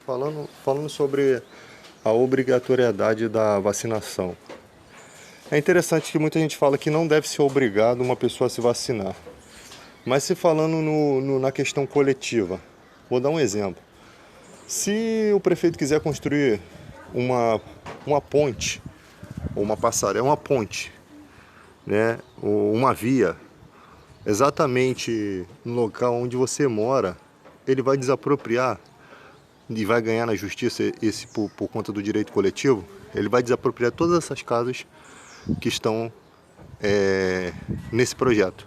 Falando sobre a obrigatoriedade da vacinação. É interessante que muita gente fala que não deve ser obrigado uma pessoa a se vacinar. Mas se falando na questão coletiva, vou dar um exemplo. Se o prefeito quiser construir uma ponte, ou uma passarela, uma ponte, né, ou uma via, exatamente no local onde você mora, ele vai desapropriar e vai ganhar na justiça esse por conta do direito coletivo, ele vai desapropriar todas essas casas que estão nesse projeto,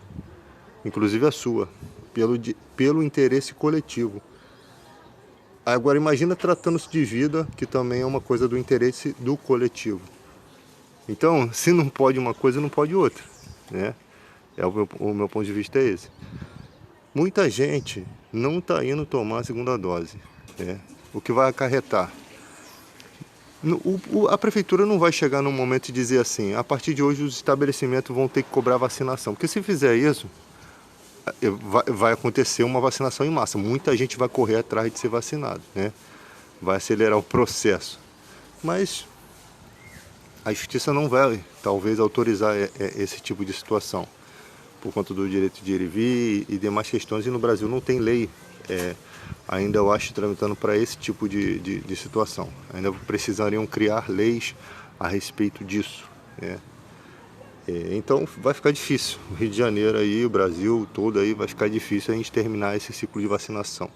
inclusive a sua, pelo interesse coletivo. Agora imagina tratando-se de vida, que também é uma coisa do interesse do coletivo. Então, se não pode uma coisa, não pode outra, né? O meu ponto de vista é esse. Muita gente não está indo tomar a segunda dose, né? O que vai acarretar. A prefeitura não vai chegar num momento e dizer assim, a partir de hoje os estabelecimentos vão ter que cobrar vacinação. Porque se fizer isso, vai acontecer uma vacinação em massa. Muita gente vai correr atrás de ser vacinado, né? Vai acelerar o processo. Mas a justiça não vai, talvez, autorizar esse tipo de situação, por conta do direito de ir e vir e demais questões. E no Brasil não tem lei, ainda eu acho, tramitando para esse tipo de situação. Ainda precisariam criar leis a respeito disso, né? Então vai ficar difícil. O Rio de Janeiro aí, o Brasil todo aí, vai ficar difícil a gente terminar esse ciclo de vacinação,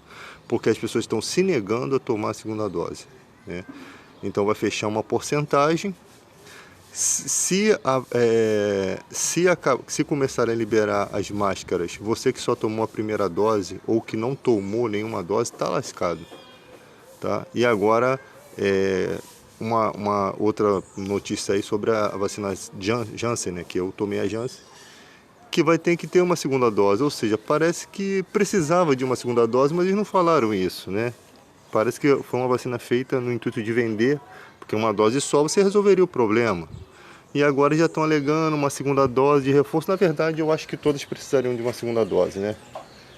porque as pessoas estão se negando a tomar a segunda dose, né? Então vai fechar uma porcentagem. Se começarem a liberar as máscaras, você que só tomou a primeira dose ou que não tomou nenhuma dose, está lascado, tá? E agora, uma outra notícia aí sobre a vacina Janssen, né, que eu tomei a Janssen, que vai ter que ter uma segunda dose, ou seja, parece que precisava de uma segunda dose, mas eles não falaram isso, né? Parece que foi uma vacina feita no intuito de vender, porque uma dose só você resolveria o problema. E agora já estão alegando uma segunda dose de reforço. Na verdade, eu acho que todos precisariam de uma segunda dose, né?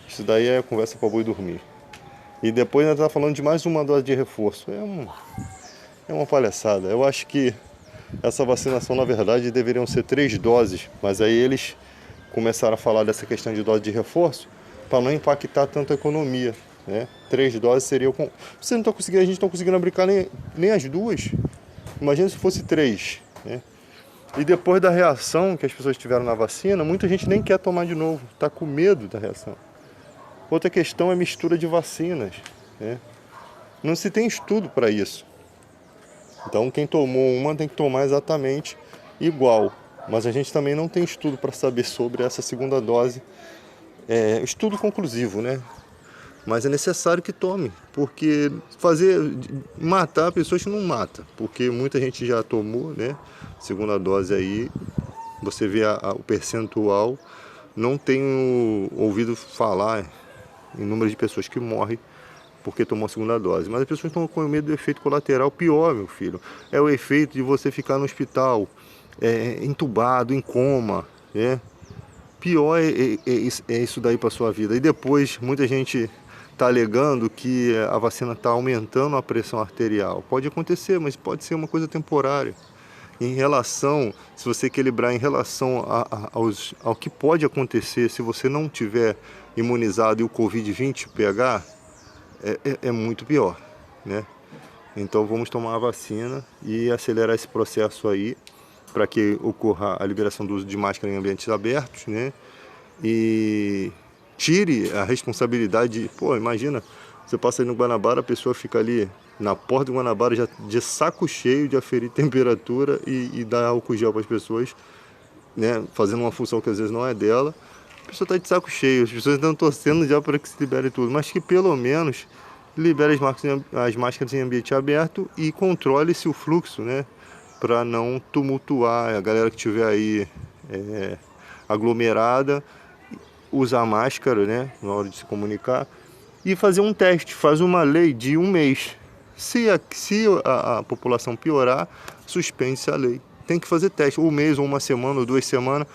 Isso daí é conversa para boi dormir. E depois ainda está falando de mais uma dose de reforço. É uma palhaçada. Eu acho que essa vacinação, na verdade, deveriam ser 3 doses. Mas aí eles começaram a falar dessa questão de dose de reforço para não impactar tanto a economia, né? 3 doses seria com... Você não tá conseguindo, a gente não está conseguindo aplicar nem as duas. Imagina se fosse 3, né? E depois da reação que as pessoas tiveram na vacina, muita gente nem quer tomar de novo, está com medo da reação. Outra questão é mistura de vacinas, né? Não se tem estudo para isso. Então quem tomou uma tem que tomar exatamente igual. Mas a gente também não tem estudo para saber sobre essa segunda dose. Estudo conclusivo, né? Mas é necessário que tome, porque matar pessoas que não mata, porque muita gente já tomou, né? Segunda dose aí, você vê o percentual. Não tenho ouvido falar em número de pessoas que morrem porque tomou a segunda dose, mas as pessoas estão com medo do efeito colateral pior, meu filho. É o efeito de você ficar no hospital, entubado, em coma, né? Pior é isso daí para sua vida. E depois muita gente está alegando que a vacina está aumentando a pressão arterial. Pode acontecer, mas pode ser uma coisa temporária. Em relação, se você equilibrar em relação ao que pode acontecer se você não tiver imunizado e o Covid-20 pegar, é muito pior, né? Então vamos tomar a vacina e acelerar esse processo aí para que ocorra a liberação do uso de máscara em ambientes abertos, né? E tire a responsabilidade imagina, você passa aí no Guanabara, a pessoa fica ali na porta do Guanabara já de saco cheio de aferir temperatura e dar álcool gel para as pessoas, né? Fazendo uma função que às vezes não é dela. A pessoa está de saco cheio, as pessoas estão torcendo já para que se libere tudo, mas que pelo menos libere as máscaras em ambiente aberto e controle-se o fluxo, né? Para não tumultuar a galera que estiver aí aglomerada, usar máscara, né? Na hora de se comunicar e fazer um teste, faz uma lei de 1 mês. Se a população piorar, suspende-se a lei. Tem que fazer teste, 1 mês, ou 1 semana, ou 2 semanas,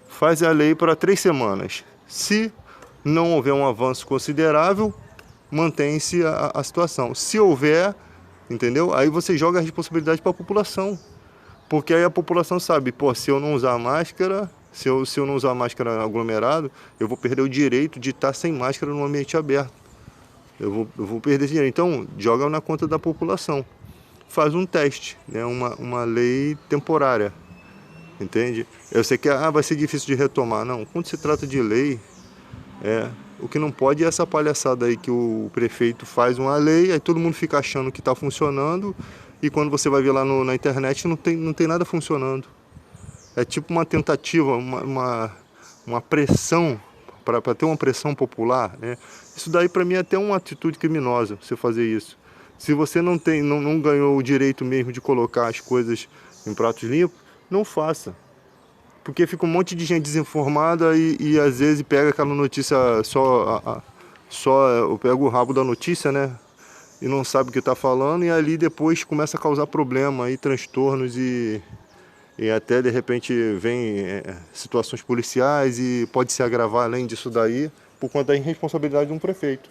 faz a lei para 3 semanas. Se não houver um avanço considerável, mantém-se a situação. Se houver, entendeu? Aí você joga a responsabilidade para a população. Porque aí a população sabe, pô, se eu não usar máscara, se eu não usar máscara aglomerado, eu vou perder o direito de estar sem máscara no ambiente aberto. Eu vou perder esse direito. Então, joga na conta da população. Faz um teste, né? Uma lei temporária, entende? Eu sei que vai ser difícil de retomar. Não, quando se trata de lei, o que não pode é essa palhaçada aí que o prefeito faz uma lei, aí todo mundo fica achando que está funcionando, e quando você vai ver lá na internet não tem nada funcionando. É tipo uma tentativa, uma pressão, para ter uma pressão popular, né? Isso daí para mim é até uma atitude criminosa, você fazer isso. Se você não ganhou o direito mesmo de colocar as coisas em pratos limpos, não faça. Porque fica um monte de gente desinformada e às vezes pega aquela notícia só pega o rabo da notícia, né? E não sabe o que está falando, e ali depois começa a causar problema e transtornos e até de repente vem situações policiais e pode se agravar além disso daí por conta da irresponsabilidade de um prefeito.